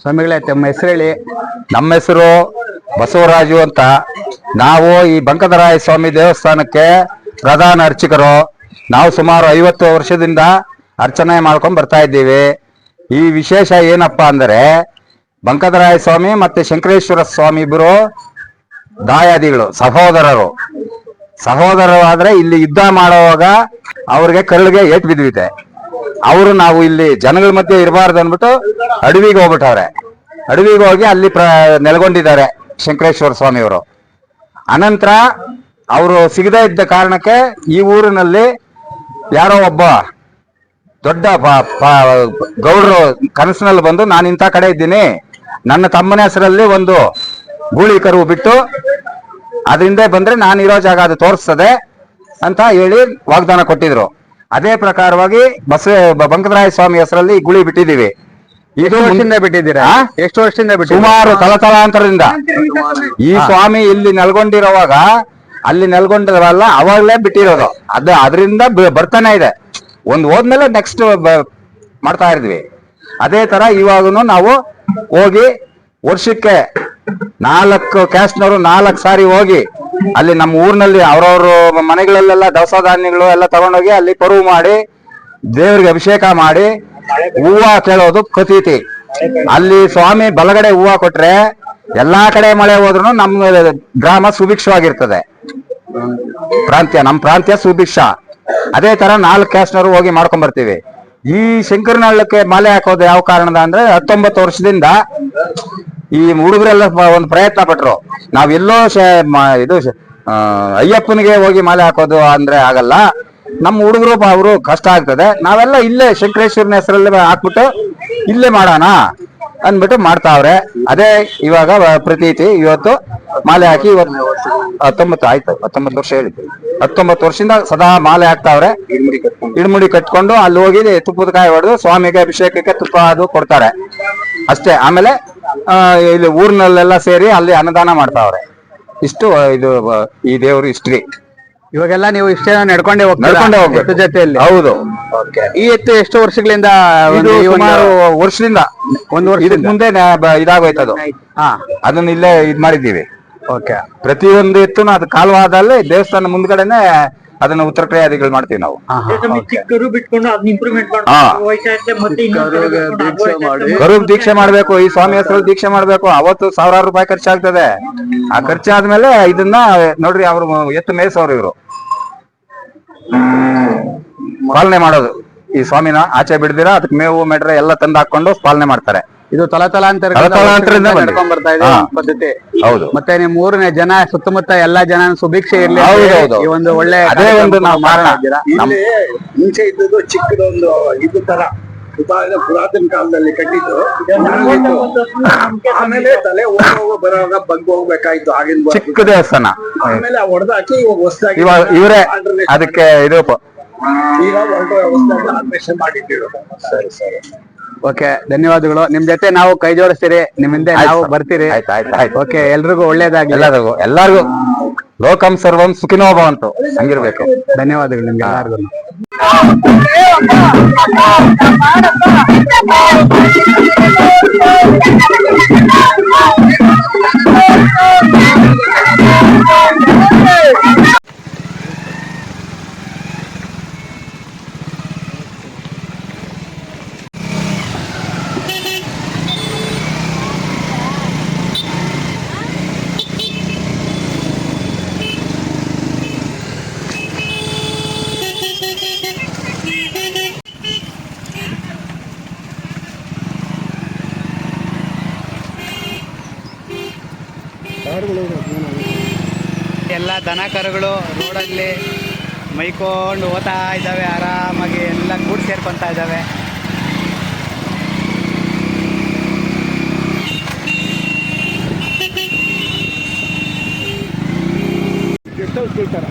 ಸ್ವಾಮಿಗಳೇ, ತಮ್ಮ ಹೆಸರು ಹೇಳಿ. ನಮ್ಮ ಹೆಸರು ಬಸವರಾಜು ಅಂತ. ನಾವು ಈ ಬಂಕದರಾಯ ಸ್ವಾಮಿ ದೇವಸ್ಥಾನಕ್ಕೆ ಪ್ರಧಾನ ಅರ್ಚಕರು. ನಾವು ಸುಮಾರು 50 ವರ್ಷದಿಂದ ಅರ್ಚನೆ ಮಾಡ್ಕೊಂಡು ಬರ್ತಾ ಇದ್ದೀವಿ. ಈ ವಿಶೇಷ ಏನಪ್ಪಾ ಅಂದರೆ, ಬಂಕದರಾಯ ಸ್ವಾಮಿ ಮತ್ತೆ ಶಂಕರೇಶ್ವರ ಸ್ವಾಮಿ ಇಬ್ಬರು ದಾಯಾದಿಗಳು, ಸಹೋದರರು ಆದ್ರೆ ಇಲ್ಲಿ ಯುದ್ಧ ಮಾಡುವಾಗ ಅವ್ರಿಗೆ ಕರುಳಿಗೆ ಏಟ್ ಬಿದ್ದಿದೆ. ಅವರು ನಾವು ಇಲ್ಲಿ ಜನಗಳ ಮಧ್ಯೆ ಇರಬಾರ್ದು ಅಂದ್ಬಿಟ್ಟು ಅಡವಿಗೆ ಹೋಗ್ಬಿಟ್ಟವ್ರೆ. ಅಡವಿಗೆ ಹೋಗಿ ಅಲ್ಲಿ ನೆಲೆಗೊಂಡಿದ್ದಾರೆ ಶಂಕರೇಶ್ವರ ಸ್ವಾಮಿಯವರು. ಅನಂತರ ಅವರು ಸಿಗದೇ ಇದ್ದ ಕಾರಣಕ್ಕೆ ಈ ಊರಿನಲ್ಲಿ ಯಾರೋ ಒಬ್ಬ ದೊಡ್ಡ ಗೌಡರು ಕನಸಿನಲ್ಲಿ ಬಂದು, ನಾನು ಇಂಥ ಕಡೆ ಇದ್ದೀನಿ, ನನ್ನ ತಮ್ಮನ ಹೆಸರಲ್ಲಿ ಒಂದು ಗೂಳಿ ಕರು ಬಿಟ್ಟು ಅದರಿಂದ ಬಂದ್ರೆ ನಾನು ಇರೋ ಜಾಗ ಅದು ತೋರಿಸ್ತದೆ ಅಂತ ಹೇಳಿ ವಾಗ್ದಾನ ಕೊಟ್ಟಿದ್ರು. ಅದೇ ಪ್ರಕಾರವಾಗಿ ಬಂಕದರಾಯ ಸ್ವಾಮಿ ಹೆಸರಲ್ಲಿ ಗುಳಿ ಬಿಟ್ಟಿದ್ದೀವಿ. ಇದು ವರ್ಷದಿಂದ ಬಿಟ್ಟಿದ್ದೀರಾ? ಎಷ್ಟು ವರ್ಷದಿಂದ ಬಿಟ್ಟು? ಸುಮಾರು ತಲತಲಾಂತರದಿಂದ. ಈ ಸ್ವಾಮಿ ಇಲ್ಲಿ ನೆಲ್ಕೊಂಡಿರೋವಾಗ ಅಲ್ಲಿ ನೆಲ್ಕೊಂಡಿರಲ್ಲ, ಅವಾಗಲೇ ಬಿಟ್ಟಿರೋದು. ಅದರಿಂದ ಬರ್ತಾನೆ ಇದೆ. ಒಂದು ಹೋದ್ಮೇಲೆ ನೆಕ್ಸ್ಟ್ ಮಾಡ್ತಾ ಇದ್ವಿ. ಅದೇ ತರ ಇವಾಗನು ನಾವು ಹೋಗಿ ವರ್ಷಕ್ಕೆ 4 ಕ್ಯಾಸ್ಟ್ನವರು 4 ಸಾರಿ ಹೋಗಿ ಅಲ್ಲಿ ನಮ್ಮ ಊರಿನಲ್ಲಿ ಅವ್ರವ್ರ ಮನೆಗಳಲ್ಲೆಲ್ಲ ದವಸ ಧಾನ್ಯಗಳು ಎಲ್ಲ ತಗೊಂಡೋಗಿ ಅಲ್ಲಿ ಪರುವು ಮಾಡಿ ದೇವರಿಗೆ ಅಭಿಷೇಕ ಮಾಡಿ ಹೂವ ಕೇಳೋದು ಪ್ರತೀತಿ. ಅಲ್ಲಿ ಸ್ವಾಮಿ ಬಲಗಡೆ ಹೂವ ಕೊಟ್ರೆ ಎಲ್ಲಾ ಕಡೆ ಮಳೆ ಹೋದ್ರು ನಮ್ಮ ಗ್ರಾಮ ಸುಭಿಕ್ಷವಾಗಿರ್ತದೆ. ನಮ್ಮ ಪ್ರಾಂತ್ಯ ಸುಭಿಕ್ಷ. ಅದೇ ತರ 4 ಕ್ಯಾಸ್ಟ್ನವರು ಹೋಗಿ ಮಾಡ್ಕೊಂಡ್ ಬರ್ತೀವಿ. ಈ ಶಂಕರನಹಳ್ಳಕ್ಕೆ ಮಾಲೆ ಹಾಕೋದು ಯಾವ ಕಾರಣದ ಅಂದ್ರೆ, 19 ವರ್ಷದಿಂದ ಈ ಹುಡುಗರೆಲ್ಲ ಒಂದು ಪ್ರಯತ್ನ ಪಟ್ರು. ನಾವೆಲ್ಲೋ ಇದು ಅಯ್ಯಪ್ಪನಿಗೆ ಹೋಗಿ ಮಾಲೆ ಹಾಕೋದು ಅಂದ್ರೆ ಆಗಲ್ಲ, ನಮ್ಮ ಹುಡುಗರು ಅವರು ಕಷ್ಟ ಆಗ್ತದೆ, ನಾವೆಲ್ಲ ಇಲ್ಲೇ ಶಂಕರೇಶ್ವರನ ಹೆಸರಲ್ಲಿ ಹಾಕ್ಬಿಟ್ಟು ಇಲ್ಲೇ ಮಾಡೋಣ ಅಂದ್ಬಿಟ್ಟು ಮಾಡ್ತಾವ್ರೆ. ಅದೇ ಇವಾಗ ಪ್ರತೀತಿ. ಇವತ್ತು ಮಾಲೆ ಹಾಕಿ 19 ಆಯ್ತು, 19 ವರ್ಷ ಹೇಳಿದ್ವಿ. 19 ವರ್ಷದಿಂದ ಸದಾ ಮಾಲೆ ಹಾಕ್ತಾವ್ರೆ. ಇಡ್ಮುಡಿ ಕಟ್ಕೊಂಡು ಅಲ್ಲಿ ಹೋಗಿ ತುಪ್ಪದ ಕಾಯಿ ಹೊಡೆದು ಸ್ವಾಮಿಗೆ ಅಭಿಷೇಕಕ್ಕೆ ತುಪ್ಪ ಅದು ಕೊಡ್ತಾರೆ ಅಷ್ಟೇ. ಆಮೇಲೆ ಇಲ್ಲಿ ಊರಿನಲ್ಲೆಲ್ಲ ಸೇರಿ ಅಲ್ಲಿ ಅನ್ನದಾನ ಮಾಡ್ತಾವ್ರೆ. ಇಷ್ಟು ಇದು ಈ ದೇವರು ಹಿಸ್ಟ್ರಿ. ಇವಾಗೆಲ್ಲ ನೀವು ಇಷ್ಟೇ ನಡ್ಕೊಂಡೇ ಹೋಗ್ಬೇಕು ಜೊತೆಯಲ್ಲಿ? ಹೌದು. ಈ ಎತ್ತು ಎಷ್ಟು ವರ್ಷಗಳಿಂದ? ಸುಮಾರು ವರ್ಷದಿಂದ, 1 ವರ್ಷ ಮುಂದೆ ಇದಾಗೋಯ್ತದು. ಅದನ್ನ ಇಲ್ಲೇ ಇದ್ ಮಾಡಿದ್ದೀವಿ. ಪ್ರತಿಯೊಂದು ಎತ್ತುನು ಅದು ಕಾಲುವಾದಲ್ಲಿ ದೇವಸ್ಥಾನ ಮುಂದ್ಗಡೆನೆ ಅದನ್ನ ಉತ್ತರ ಕ್ರಿಯಾದಿಗಳು ಮಾಡ್ತೀವಿ ನಾವು. ಕರು ದೀಕ್ಷೆ ಮಾಡ್ಬೇಕು, ಈ ಸ್ವಾಮಿ ಹೆಸರಲ್ಲಿ ದೀಕ್ಷೆ ಮಾಡ್ಬೇಕು. ಅವತ್ತು 1000 ರೂಪಾಯಿ ಖರ್ಚಾಗ್ತದೆ. ಆ ಖರ್ಚಾದ್ಮೇಲೆ ಇದನ್ನ ನೋಡ್ರಿ, ಅವ್ರು ಎತ್ತು ಮೇಯ್ಸವ್ರು, ಇವ್ರು ಪಾಲನೆ ಮಾಡೋದು. ಈ ಸ್ವಾಮಿನ ಆಚೆ ಬಿಡ್ದಿರಾ ಅದಕ್ಕೆ ಮೇವು ಮೆಟ್ರೆ ಎಲ್ಲ ತಂದು ಹಾಕೊಂಡು ಪಾಲನೆ ಮಾಡ್ತಾರೆ. ಇದು ತಲತಲಾಂತರದಿಂದ ನಡ್ಕೊಂಡ್ ಬರ್ತಾ ಇದೆ ಪದ್ಧತಿ. ಹೌದು. ಮತ್ತೆ ನಿಮ್ ಊರಿನ ಜನ ಸುತ್ತಮುತ್ತ ಎಲ್ಲಾ ಜನ ಸುಭಿಕ್ಷೆ ಇರ್ಲಿ, ಈ ಒಂದು ಒಳ್ಳೆ ಅದೇ ಒಂದು ನಾವು ಮಾಡೋಣ. ಮುಂಚೆ ಇದ್ದದ್ದು ಚಿಕ್ಕದೊಂದು ಇದು ತರ ಪುರಾತನ ಕಾಲದಲ್ಲಿ ಕಟ್ಟಿದ್ದು. ಆಮೇಲೆ ತಲೆ ಬರುವಾಗ ಬಗ್ಗ ಹೋಗ್ಬೇಕಾಯ್ತು ಆಗಿನ ಚಿಕ್ಕ ದೇವಸ್ಥಾನ. ಆಮೇಲೆ ಹೊಡೆದಾಕಿ ಇವಾಗ ಹೊಸದಾಗಿ ಇವರೇ ಅದಕ್ಕೆ ಇದು ಈಗ ಹೊರಟು ವ್ಯವಸ್ಥೆ ಆಲ್ಟ್ರೇಷನ್ ಮಾಡಿಟ್ಟಿರು. ಸರಿ ಸರಿ, ಓಕೆ, ಧನ್ಯವಾದಗಳು. ನಿಮ್ ಜೊತೆ ನಾವು ಕೈ ಜೋಡಿಸ್ತೀರಿ, ನಿಮ್ಮಿಂದ ನಾವು ಬರ್ತೀರಿ. ಓಕೆ, ಎಲ್ರಿಗೂ ಒಳ್ಳೇದಾಗಿ. ಎಲ್ಲರಿಗೂ ಲೋಕಂ ಸರ್ವಂ ಸುಖಿನೋ ಭವಂತು ಹಂಗಿರ್ಬೇಕು. ಧನ್ಯವಾದಗಳು ನಿಮ್ಗೆ ಎಲ್ಲರಿಗೂ. ಎಲ್ಲ ದನ ಕರುಗಳು ರೋಡಲ್ಲಿ ಮೈಕೊಂಡು ಹೋಗ್ತಾ ಇದ್ದಾವೆ, ಆರಾಮಾಗಿ ಎಲ್ಲ ಕೂಡಿ ಸೇರ್ಕೊತಾ ಇದ್ದಾವೆ. ಗೆಸ್ಟ್ ಹೌಸ್ ಕೇಳ್ತಾರೆ.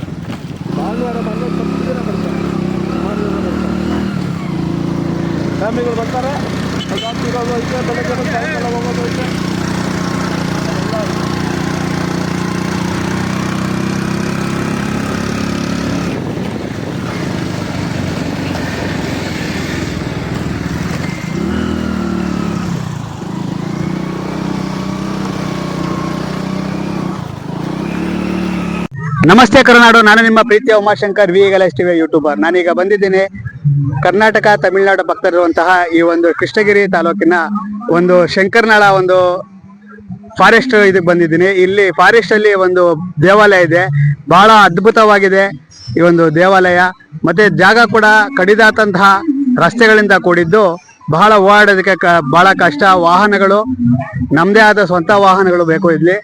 ಭಾನುವಾರ ತಪ್ಪು ದಿನ ಬರ್ತಾರೆ, ಫ್ಯಾಮಿಲಿಗಳು ಬರ್ತಾರೆ. ರಾತ್ರಿ ಇರೋದು ಐತೆ, ಬೆಳಗ್ಗೆ ಸಾಯಂಕಾಲ ಹೋಗೋದು ಐತೆ. ನಮಸ್ತೆ ಕರುನಾಡು, ನಾನು ನಿಮ್ಮ ಪ್ರೀತಿಯ ಉಮಾಶಂಕರ್ VGLS TV ಯೂಟ್ಯೂಬರ್. ನಾನೀಗ ಬಂದಿದ್ದೀನಿ ಕರ್ನಾಟಕ ತಮಿಳುನಾಡು ಪಕ್ಕದಲ್ಲಿರುವಂತಹ ಈ ಒಂದು ಕೃಷ್ಣಗಿರಿ ತಾಲೂಕಿನ ಒಂದು ಶಂಕರನಾಳ ಒಂದು ಫಾರೆಸ್ಟ್ ಇದಕ್ಕೆ ಬಂದಿದ್ದೀನಿ. ಇಲ್ಲಿ ಫಾರೆಸ್ಟ್ ಅಲ್ಲಿ ಒಂದು ದೇವಾಲಯ ಇದೆ, ಬಹಳ ಅದ್ಭುತವಾಗಿದೆ ಈ ಒಂದು ದೇವಾಲಯ. ಮತ್ತೆ ಜಾಗ ಕೂಡ ಕಡಿದಾದಂತಹ ರಸ್ತೆಗಳಿಂದ ಕೂಡಿದ್ದು, ಬಹಳ ಓಡಾಡೋದಕ್ಕೆ ಬಹಳ ಕಷ್ಟ. ವಾಹನಗಳು ನಮ್ಮದೇ ಆದ ಸ್ವಂತ ವಾಹನಗಳು ಬೇಕು. ಇಲ್ಲಿ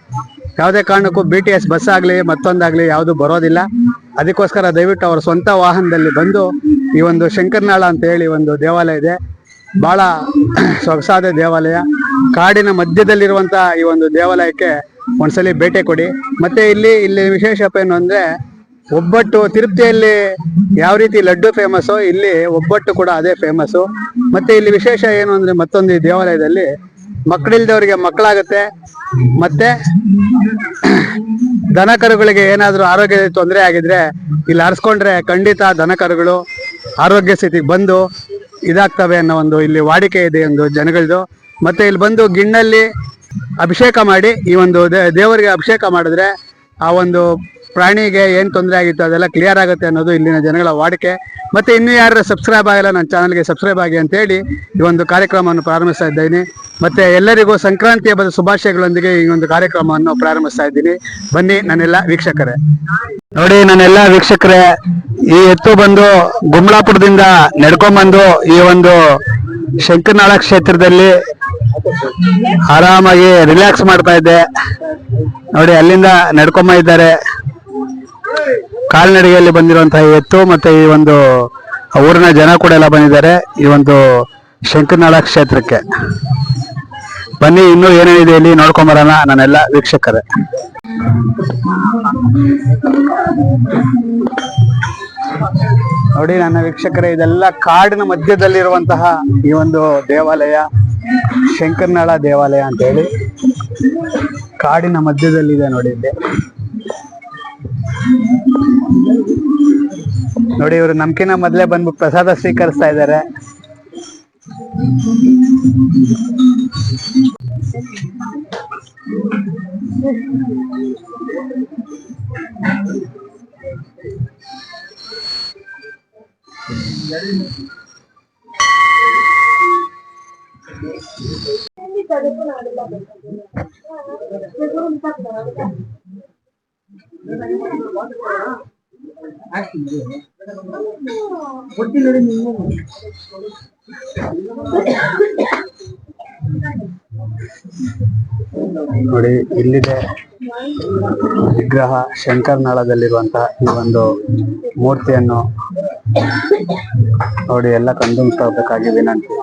ಯಾವುದೇ ಕಾರಣಕ್ಕೂ BTS ಬಸ್ ಆಗಲಿ ಮತ್ತೊಂದಾಗಲಿ ಯಾವುದು ಬರೋದಿಲ್ಲ. ಅದಕ್ಕೋಸ್ಕರ ದಯವಿಟ್ಟು ಅವರ ಸ್ವಂತ ವಾಹನದಲ್ಲಿ ಬಂದು ಈ ಒಂದು ಶಂಕರನಾಳ ಅಂತ ಹೇಳಿ ಒಂದು ದೇವಾಲಯ ಇದೆ, ಬಹಳ ಸೊಗಸಾದ ದೇವಾಲಯ. ಕಾಡಿನ ಮಧ್ಯದಲ್ಲಿರುವಂಥ ಈ ಒಂದು ದೇವಾಲಯಕ್ಕೆ ಒಂದ್ಸಲಿ ಭೇಟಿ ಕೊಡಿ. ಮತ್ತೆ ಇಲ್ಲಿ ವಿಶೇಷ ಏನು ಅಂದರೆ, ಒಬ್ಬಟ್ಟು ತಿರುಪತಿಯಲ್ಲಿ ಯಾವ ರೀತಿ ಲಡ್ಡು ಫೇಮಸ್ಸು, ಇಲ್ಲಿ ಒಬ್ಬಟ್ಟು ಕೂಡ ಅದೇ ಫೇಮಸ್ಸು. ಮತ್ತೆ ಇಲ್ಲಿ ವಿಶೇಷ ಏನು ಅಂದರೆ, ಮತ್ತೊಂದು ಈ ದೇವಾಲಯದಲ್ಲಿ ಮಕ್ಕಳಿಲ್ದವರಿಗೆ ಮಕ್ಕಳಾಗುತ್ತೆ. ಮತ್ತೆ ದನ ಕರುಗಳಿಗೆ ಏನಾದರೂ ಆರೋಗ್ಯದ ತೊಂದರೆ ಆಗಿದ್ರೆ ಇಲ್ಲಿ ಆರಿಸ್ಕೊಂಡ್ರೆ ಖಂಡಿತ ದನ ಕರುಗಳು ಆರೋಗ್ಯ ಸ್ಥಿತಿಗೆ ಬಂದು ಇದಾಗ್ತವೆ ಅನ್ನೋ ಒಂದು ಇಲ್ಲಿ ವಾಡಿಕೆ ಇದೆ ಒಂದು ಜನಗಳದು. ಮತ್ತೆ ಇಲ್ಲಿ ಬಂದು ಗಿಣ್ಣಲ್ಲಿ ಅಭಿಷೇಕ ಮಾಡಿ ಈ ಒಂದು ದೇವರಿಗೆ ಅಭಿಷೇಕ ಮಾಡಿದ್ರೆ ಆ ಒಂದು ಪ್ರಾಣಿಗೆ ಏನು ತೊಂದರೆ ಆಗಿತ್ತು ಅದೆಲ್ಲ ಕ್ಲಿಯರ್ ಆಗುತ್ತೆ ಅನ್ನೋದು ಇಲ್ಲಿನ ಜನಗಳ ವಾಡಿಕೆ. ಮತ್ತೆ ಇನ್ನೂ ಯಾರು ಸಬ್ಸ್ಕ್ರೈಬ್ ಆಗಿಲ್ಲ ನನ್ನ ಚಾನಲ್ಗೆ ಸಬ್ಸ್ಕ್ರೈಬ್ ಆಗಿ ಅಂತೇಳಿ ಈ ಒಂದು ಕಾರ್ಯಕ್ರಮವನ್ನು ಪ್ರಾರಂಭಿಸ್ತಾ ಇದ್ದೀನಿ. ಮತ್ತೆ ಎಲ್ಲರಿಗೂ ಸಂಕ್ರಾಂತಿ ಹಬ್ಬದ ಶುಭಾಶಯಗಳೊಂದಿಗೆ ಈ ಒಂದು ಕಾರ್ಯಕ್ರಮವನ್ನು ಪ್ರಾರಂಭಿಸ್ತಾ ಇದ್ದೀನಿ. ಬನ್ನಿ ನನ್ನೆಲ್ಲ ವೀಕ್ಷಕರೇ. ನೋಡಿ ನನ್ನೆಲ್ಲ ವೀಕ್ಷಕರೇ, ಈ ಎತ್ತು ಬಂದು ಗುಮ್ಲಾಪುರದಿಂದ ನಡ್ಕೊಂಡ್ಬಂದು ಈ ಒಂದು ಶಂಕರನಾಳ ಕ್ಷೇತ್ರದಲ್ಲಿ ಆರಾಮಾಗಿ ರಿಲ್ಯಾಕ್ಸ್ ಮಾಡ್ತಾ ಇದ್ದೆ. ನೋಡಿ ಅಲ್ಲಿಂದ ನಡ್ಕೊಂಬ ಇದ್ದಾರೆ ಕಾಲ್ನಡಿಗೆಯಲ್ಲಿ ಬಂದಿರುವಂತಹ ಎತ್ತು. ಮತ್ತೆ ಈ ಒಂದು ಊರಿನ ಜನ ಕೂಡ ಎಲ್ಲ ಬಂದಿದ್ದಾರೆ ಈ ಒಂದು ಶಂಕರನಾಳ ಕ್ಷೇತ್ರಕ್ಕೆ. ಬನ್ನಿ ಇನ್ನೂ ಏನೇನಿದೆ ಇಲ್ಲಿ ನೋಡ್ಕೊಂಬರೋಣ ನನ್ನೆಲ್ಲ ವೀಕ್ಷಕರೇ. ನೋಡಿ ನನ್ನ ವೀಕ್ಷಕರೇ, ಇದೆಲ್ಲ ಕಾಡಿನ ಮಧ್ಯದಲ್ಲಿರುವಂತಹ ಈ ಒಂದು ದೇವಾಲಯ ಶಂಕರನಾಳ ದೇವಾಲಯ ಅಂತ ಹೇಳಿ ಕಾಡಿನ ಮಧ್ಯದಲ್ಲಿದೆ. ನೋಡಿ ಇಲ್ಲಿ ನೋಡಿ, ಇವರು ನಮ್ಕಿನ ಮೊದಲೇ ಬಂದು ಪ್ರಸಾದ ಸ್ವೀಕರಿಸ್ತಾ ಇದ್ದಾರೆ. ನೋಡಿ ಇಲ್ಲಿದೆ ವಿಗ್ರಹ ಶಂಕರನಾಳದಲ್ಲಿರುವಂತಹ ಈ ಒಂದು ಮೂರ್ತಿಯನ್ನು ನೋಡಿ ಎಲ್ಲ ಕಣ್ತುಂಬಿಸಬೇಕಾಗಿ ವಿನಂತಿ.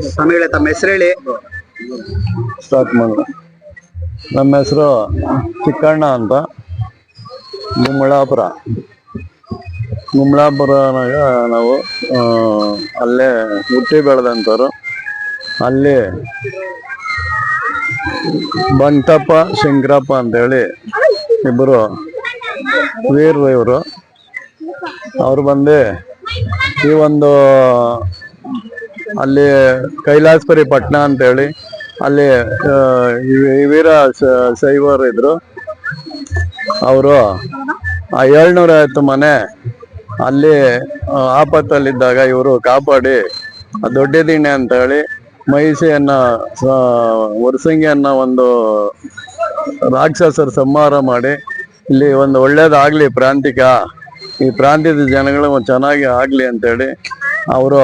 ಸ್ವಾಮಿಗಳೇ ತಮ್ಮ ಹೆಸರು ಹೇಳಿ. ಸ್ಟಾರ್ಟ್ ಮಾಡೋಣ. ನಮ್ಮ ಹೆಸರು ಚಿಕ್ಕಣ್ಣ ಅಂತ, ಗುಮ್ಳಾಪುರನಾಗ ನಾವು ಅಲ್ಲೇ ಹುಟ್ಟಿ ಬೆಳೆದಂಥವ್ರು. ಅಲ್ಲಿ ಬಂಟಪ್ಪ ಶಂಕರಪ್ಪ ಅಂತೇಳಿ ಇಬ್ಬರು ವೀರರು ಇವರು. ಅವ್ರು ಬಂದು ಈ ಒಂದು ಅಲ್ಲಿ ಕೈಲಾಸಪುರಿ ಪಟ್ಟಣ ಅಂತೇಳಿ ಅಲ್ಲಿ ಈ ವೀರ ಶೈವರು ಇದ್ರು. ಅವರು ಆ 750 ಮನೆ ಅಲ್ಲಿ ಆಪತ್ತಲ್ಲಿದ್ದಾಗ ಇವರು ಕಾಪಾಡಿ ದೊಡ್ಡ ದಿಣ್ಣೆ ಅಂತ ಹೇಳಿ ಮಹಿಷಿಯನ್ನ ವರಸಂಗಿಯನ್ನ ಒಂದು ರಾಕ್ಷಸರ ಸಂಹಾರ ಮಾಡಿ ಇಲ್ಲಿ ಒಂದು ಒಳ್ಳೇದಾಗ್ಲಿ ಈ ಪ್ರಾಂತ್ಯದ ಜನಗಳು ಚೆನ್ನಾಗಿ ಆಗ್ಲಿ ಅಂತೇಳಿ ಅವರು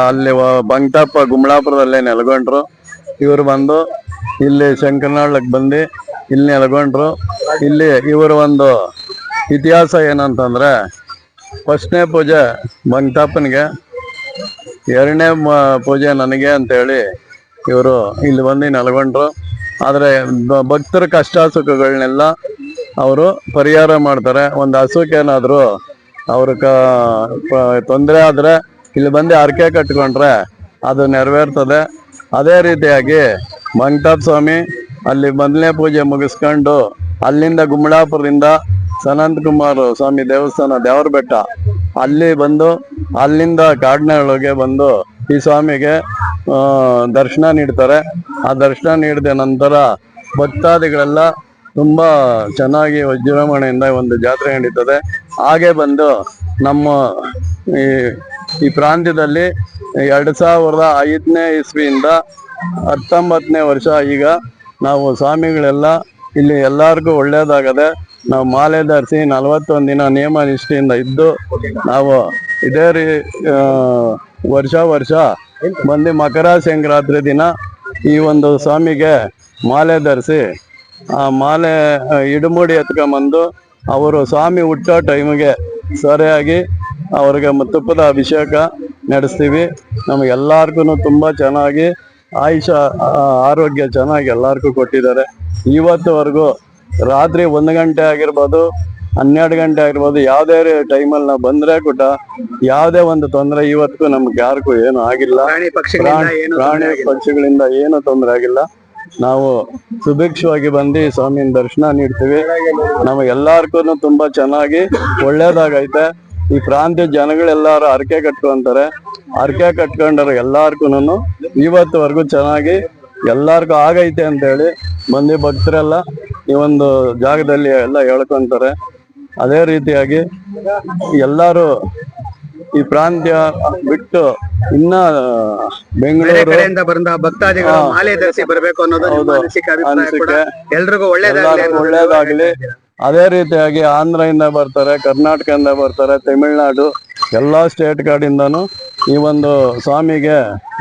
ಅಲ್ಲಿ ಬಂಟಪ್ಪ ಗುಮ್ಳಾಪುರದಲ್ಲೇ ನೆಲೆಗೊಂಡ್ರು. ಇವರು ಬಂದು ಇಲ್ಲಿ ಶಂಕರನಾಳಕ್ಕೆ ಬಂದು ಇಲ್ಲಿ ನೆಲೆಗೊಂಡ್ರು. ಇಲ್ಲಿ ಇವರ ಒಂದು ಇತಿಹಾಸ ಏನಂತಂದ್ರೆ, ಫಸ್ಟ್ನೇ ಪೂಜೆ ಬಂಟಪ್ಪನಿಗೆ, 2ನೇ ಪೂಜೆ ನನಗೆ ಅಂತೇಳಿ ಇವರು ಇಲ್ಲಿ ಬಂದು ನೆಲೆಗೊಂಡ್ರು. ಆದರೆ ಭಕ್ತರ ಕಷ್ಟ ಸುಖಗಳನ್ನೆಲ್ಲ ಅವರು ಪರಿಹಾರ ಮಾಡ್ತಾರೆ. ಒಂದು ಹಸುಕ್ಕೇನಾದ್ರು ಅವ್ರ ತೊಂದರೆ ಆದ್ರೆ ಇಲ್ಲಿ ಬಂದು ಹರಕೆ ಕಟ್ಕೊಂಡ್ರೆ ಅದು ನೆರವೇರ್ತದೆ. ಅದೇ ರೀತಿಯಾಗಿ ಮಂಟಪ ಸ್ವಾಮಿ ಅಲ್ಲಿ 1ನೇ ಪೂಜೆ ಮುಗಿಸ್ಕೊಂಡು ಅಲ್ಲಿಂದ ಗುಮ್ಳಾಪುರದಿಂದ ಸನಂತ ಕುಮಾರ್ ಸ್ವಾಮಿ ದೇವಸ್ಥಾನ ದೇವರ ಬೆಟ್ಟ ಅಲ್ಲಿ ಬಂದು ಅಲ್ಲಿಂದ ಕಾಡಿನೊಳಗೆ ಬಂದು ಈ ಸ್ವಾಮಿಗೆ ದರ್ಶನ ನೀಡ್ತಾರೆ. ಆ ದರ್ಶನ ನೀಡಿದ ನಂತರ ಭಕ್ತಾದಿಗಳೆಲ್ಲ ತುಂಬಾ ಚೆನ್ನಾಗಿ ವಿಜೃಂಭಣೆಯಿಂದ ಒಂದು ಜಾತ್ರೆ ನಡೀತದೆ. ಹಾಗೆ ಬಂದು ನಮ್ಮ ಈ ಪ್ರಾಂತ್ಯದಲ್ಲಿ 2005ನೇ ಇಸ್ವಿಯಿಂದ 19ನೇ ವರ್ಷ ಈಗ ನಾವು ಸ್ವಾಮಿಗಳೆಲ್ಲ ಇಲ್ಲಿ ಎಲ್ಲರಿಗೂ ಒಳ್ಳೇದಾಗದೆ ನಾವು ಮಾಲೆ ಧರಿಸಿ 41 ದಿನ ನಿಯಮ ನಿಷ್ಠೆಯಿಂದ ಇದ್ದು ನಾವು ಇದೇ ವರ್ಷ ಬಂದು ಮಕರ ಸಂಕ್ರಾಂತಿ ದಿನ ಈ ಒಂದು ಸ್ವಾಮಿಗೆ ಮಾಲೆ ಧರಿಸಿ ಆ ಮಾಲೆ ಇಡುಮುಡಿ ಎತ್ಕೊಂಬಂದು ಅವರು ಸ್ವಾಮಿ ಹುಟ್ಟೋ ಟೈಮಿಗೆ ಸರಿಯಾಗಿ ಅವ್ರಿಗೆ ತುಪ್ಪದ ಅಭಿಷೇಕ ನಡೆಸ್ತೀವಿ. ನಮಗೆಲ್ಲರಿಗೂ ತುಂಬಾ ಚೆನ್ನಾಗಿ ಆರೋಗ್ಯ ಚೆನ್ನಾಗಿ ಎಲ್ಲರಿಗೂ ಕೊಟ್ಟಿದ್ದಾರೆ. ಇವತ್ತುವರೆಗೂ ರಾತ್ರಿ 1 ಗಂಟೆ ಆಗಿರ್ಬೋದು, 12 ಗಂಟೆ ಆಗಿರ್ಬೋದು, ಯಾವುದೇ ಟೈಮಲ್ಲಿ ನಾವು ಬಂದ್ರೆ ಕೂಡ ಯಾವುದೇ ಒಂದು ತೊಂದರೆ ಇವತ್ತಿಗೂ ನಮ್ಗೆ ಯಾರಿಗೂ ಏನು ಆಗಿಲ್ಲ. ಪ್ರಾಣಿ ಪಕ್ಷಿಗಳಿಂದ ಏನು ತೊಂದರೆ ಆಗಿಲ್ಲ. ನಾವು ಸುಭಿಕ್ಷವಾಗಿ ಬಂದು ಸ್ವಾಮಿನ ದರ್ಶನ ನೀಡ್ತೀವಿ. ನಮಗೆಲ್ಲರಿಗೂ ತುಂಬಾ ಚೆನ್ನಾಗಿ ಒಳ್ಳೇದಾಗೈತೆ. ಈ ಪ್ರಾಂತ್ಯ ಜನಗಳೆಲ್ಲರೂ ಹರಕೆ ಕಟ್ಕೊಂತಾರೆ. ಹರಕೆ ಕಟ್ಕೊಂಡ್ರೆ ಎಲ್ಲಾರ್ಗು ಇವತ್ತುವರೆಗೂ ಚೆನ್ನಾಗಿ ಎಲ್ಲಾರ್ಗು ಆಗೈತೆ ಅಂತ ಹೇಳಿ ಮಂದಿ ಭಕ್ತರೆಲ್ಲ ಈ ಒಂದು ಜಾಗದಲ್ಲಿ ಎಲ್ಲ ಹೇಳ್ಕೊಂತಾರೆ. ಅದೇ ರೀತಿಯಾಗಿ ಎಲ್ಲರೂ ಈ ಪ್ರಾಂತ್ಯ ಬಿಟ್ಟು ಇನ್ನ ಬೆಂಗಳೂರು ಬಂದ ಭಕ್ತಾದಿಗಳು ಮಾಲೆ ಧರಿಸಿ ಬರಬೇಕು ಅನ್ನೋದು ಅನಿಸಿಕೆ. ಎಲ್ರಿಗೂ ಒಳ್ಳೇದಾಗ್ಲಿ. ಅದೇ ರೀತಿಯಾಗಿ ಆಂಧ್ರದಿಂದ ಬರ್ತಾರೆ, ಕರ್ನಾಟಕದಿಂದ ಬರ್ತಾರೆ, ತಮಿಳ್ನಾಡು ಎಲ್ಲಾ ಸ್ಟೇಟ್ ಕಡೆಯಿಂದನೂ ಈ ಒಂದು ಸ್ವಾಮಿಗೆ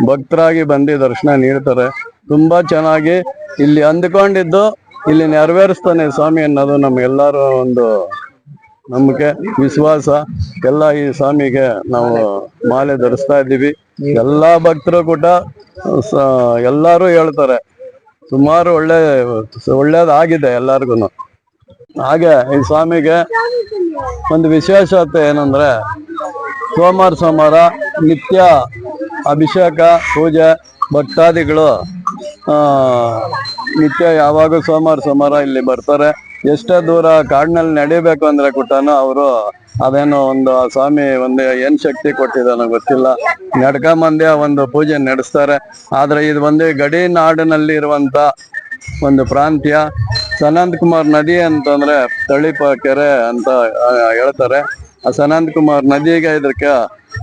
ಭಕ್ತರಾಗಿ ಬಂದು ದರ್ಶನ ನೀಡ್ತಾರೆ. ತುಂಬಾ ಚೆನ್ನಾಗಿ ಇಲ್ಲಿ ಅಂದ್ಕೊಂಡಿದ್ದು ಇಲ್ಲಿ ನೆರವೇರಿಸ್ತಾನೆ ಸ್ವಾಮಿ ಅನ್ನೋದು ನಮ್ಗೆಲ್ಲರೂ ಒಂದು ನಂಬಿಕೆ, ವಿಶ್ವಾಸ. ಎಲ್ಲ ಈ ಸ್ವಾಮಿಗೆ ನಾವು ಮಾಲೆ ಧರಿಸ್ತಾ ಇದ್ದೀವಿ. ಎಲ್ಲಾ ಭಕ್ತರು ಕೂಡ ಎಲ್ಲಾರು ಹೇಳ್ತಾರೆ ಸುಮಾರು ಒಳ್ಳೇದಾಗಿದೆ ಎಲ್ಲಾರ್ಗು. ಹಾಗೆ ಈ ಸ್ವಾಮಿಗೆ ಒಂದು ವಿಶೇಷತೆ ಏನಂದ್ರೆ, ಸೋಮವಾರ ನಿತ್ಯ ಅಭಿಷೇಕ ಪೂಜೆ ಭಕ್ತಾದಿಗಳು ನಿತ್ಯ ಯಾವಾಗ ಸೋಮವಾರ ಇಲ್ಲಿ ಬರ್ತಾರೆ. ಎಷ್ಟೇ ದೂರ ಕಾಡಿನಲ್ಲಿ ನಡಿಬೇಕು ಅಂದ್ರೆ ಕೂಟನು ಅವರು ಅದೇನೋ ಒಂದು ಸ್ವಾಮಿ ಒಂದು ಏನ್ ಶಕ್ತಿ ಕೊಟ್ಟಿದ್ದಾನೋ ಗೊತ್ತಿಲ್ಲ, ನಡ್ಕೊಂಬಂದೇ ಒಂದು ಪೂಜೆ ನಡೆಸ್ತಾರೆ. ಆದ್ರೆ ಇದು ಒಂದು ಗಡಿ ನಾಡಿನಲ್ಲಿ ಇರುವಂತ ಒಂದು ಪ್ರಾಂತ್ಯ. ಸನಂತ ಕುಮಾರ್ ನದಿ ಅಂತಂದ್ರೆ ತಳಿಪ ಕೆರೆ ಅಂತ ಹೇಳ್ತಾರೆ. ಆ ಸನಂತ್ ಕುಮಾರ್ ನದಿಗೆ ಇದಕ್ಕೆ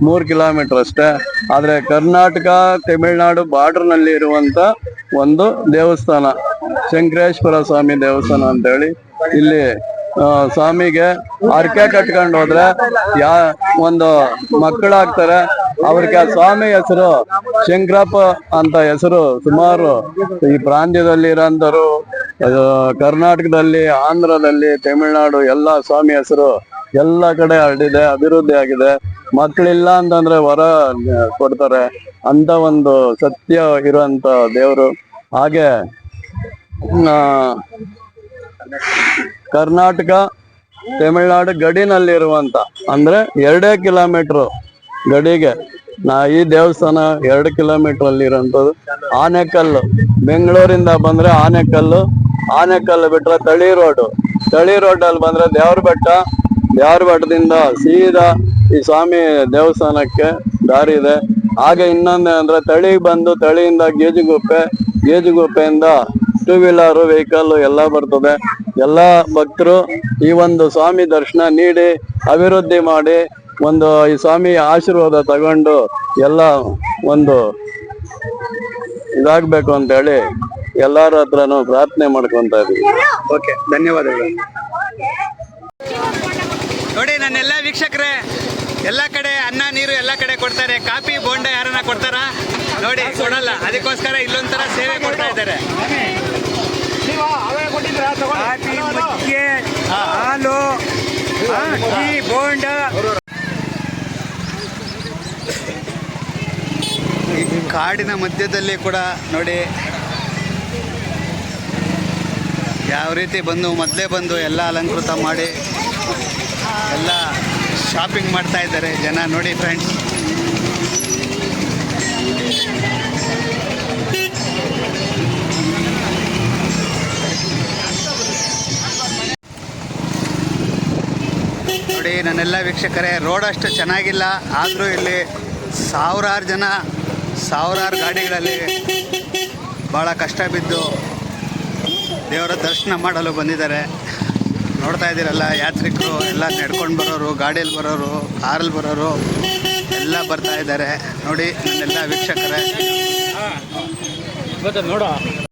3 ಕಿಲೋಮೀಟರ್ ಅಷ್ಟೇ. ಆದ್ರೆ ಕರ್ನಾಟಕ ತಮಿಳ್ನಾಡು ಬಾರ್ಡರ್ ನಲ್ಲಿ ಇರುವಂತ ಒಂದು ದೇವಸ್ಥಾನ, ಶಂಕರೇಶ್ವರ ಸ್ವಾಮಿ ದೇವಸ್ಥಾನ ಅಂತ ಹೇಳಿ. ಇಲ್ಲಿ ಸ್ವಾಮಿಗೆ ಹರಕೆ ಕಟ್ಕೊಂಡು ಹೋದ್ರೆ ಒಂದು ಮಕ್ಕಳಾಗ್ತಾರೆ. ಅವ್ರಿಗೆ ಆ ಸ್ವಾಮಿ ಹೆಸರು ಶಂಕರಪ್ಪ ಅಂತ ಹೆಸರು ಸುಮಾರು ಈ ಪ್ರಾಂತ್ಯದಲ್ಲಿ ಇರೋಂಥವ್ರು, ಕರ್ನಾಟಕದಲ್ಲಿ, ಆಂಧ್ರದಲ್ಲಿ, ತಮಿಳ್ನಾಡು ಎಲ್ಲ ಸ್ವಾಮಿ ಹೆಸರು ಎಲ್ಲ ಕಡೆ ಹರಡಿದೆ, ಅಭಿವೃದ್ಧಿ ಆಗಿದೆ. ಮಕ್ಕಳಿಲ್ಲ ಅಂತಂದ್ರೆ ವರ ಕೊಡ್ತಾರೆ ಅಂತ ಒಂದು ಸತ್ಯ ಇರುವಂತ ದೇವರು. ಹಾಗೆ ಕರ್ನಾಟಕ ತಮಿಳ್ನಾಡು ಗಡಿನಲ್ಲಿರುವಂತ ಅಂದ್ರೆ 2 ಕಿಲೋಮೀಟರ್ ಗಡಿಗೆ ಈ ದೇವಸ್ಥಾನ 2 ಕಿಲೋಮೀಟರ್ ಅಲ್ಲಿ ಇರುವಂತದ್ದು. ಆನೆಕಲ್ಲು, ಬೆಂಗಳೂರಿಂದ ಬಂದ್ರೆ ಆನೆಕಲ್ಲು ಬಿಟ್ರೆ ತಳಿ ರೋಡ್ ಅಲ್ಲಿ ಬಂದ್ರೆ ದೇವ್ರ ಬೆಟ್ಟದಿಂದ ಸೀದಾ ಈ ಸ್ವಾಮಿ ದೇವಸ್ಥಾನಕ್ಕೆ ದಾರಿ ಇದೆ. ಹಾಗೆ ಇನ್ನೊಂದೇ ಅಂದ್ರೆ ತಳಿಗೆ ಬಂದು ತಳಿಯಿಂದ ಗೇಜುಗುಪ್ಪೆಯಿಂದ 2 ವೀಲರ್ ವೆಹಿಕಲ್ ಎಲ್ಲ ಬರ್ತದೆ. ಎಲ್ಲ ಭಕ್ತರು ಈ ಒಂದು ಸ್ವಾಮಿ ದರ್ಶನ ನೀಡಿ ಅಭಿವೃದ್ಧಿ ಮಾಡಿ ಈ ಸ್ವಾಮಿ ಆಶೀರ್ವಾದ ತಗೊಂಡು ಎಲ್ಲ ಇದಾಗ್ಬೇಕು ಅಂತ ಹೇಳಿ ಎಲ್ಲಾರ ಹತ್ರನು ಪ್ರಾರ್ಥನೆ ಮಾಡ್ಕೊಂತ ಇದೀವಿ. ಓಕೆ, ಧನ್ಯವಾದಗಳು. ನೋಡಿ ನನ್ನೆಲ್ಲ ವೀಕ್ಷಕರೇ, ಎಲ್ಲ ಕಡೆ ಅನ್ನ ನೀರು ಎಲ್ಲ ಕಡೆ ಕೊಡ್ತಾರೆ. ಕಾಫಿ ಬೋಂಡ ಯಾರನ್ನ ಕೊಡ್ತಾರ? ನೋಡಿ, ಕೊಡಲ್ಲ. ಅದಕ್ಕೋಸ್ಕರ ಇಲ್ಲೊಂಥರ ಸೇವೆ ಕೊಡ್ತಾ ಇದ್ದಾರೆ. ಕಾಫಿ, ಮಜ್ಜಿಗೆ, ಹಾಲು, ಟೀ, ಬೋಂಡ. ಈ ಕಾಡಿನ ಮಧ್ಯದಲ್ಲಿ ಕೂಡ ನೋಡಿ ಯಾವ ರೀತಿ ಮೊದಲೇ ಬಂದು ಎಲ್ಲ ಅಲಂಕೃತ ಮಾಡಿ ಎಲ್ಲ ಶಾಪಿಂಗ್ ಮಾಡ್ತಾ ಇದ್ದಾರೆ ಜನ. ನೋಡಿ ಫ್ರೆಂಡ್ಸ್, ನೋಡಿ ನನ್ನೆಲ್ಲ ವೀಕ್ಷಕರೇ, ರೋಡ್ ಅಷ್ಟು ಚೆನ್ನಾಗಿಲ್ಲ, ಆದರೂ ಇಲ್ಲಿ ಸಾವಿರಾರು ಗಾಡಿಗಳಲ್ಲಿ ಭಾಳ ಕಷ್ಟ ಬಿದ್ದು ದೇವರ ದರ್ಶನ ಮಾಡಲು ಬಂದಿದ್ದಾರೆ. ನೋಡ್ತಾ ಇದ್ದೀರಲ್ಲ, ಯಾತ್ರಿಕರು ಎಲ್ಲ ನಡ್ಕೊಂಡು ಬರೋರು, ಗಾಡಿಯಲ್ಲಿ ಬರೋರು, ಕಾರಲ್ಲಿ ಬರೋರು ಎಲ್ಲ ಬರ್ತಾ ಇದ್ದಾರೆ. ನೋಡಿ ನನ್ನೆಲ್ಲ ವೀಕ್ಷಕರೇ,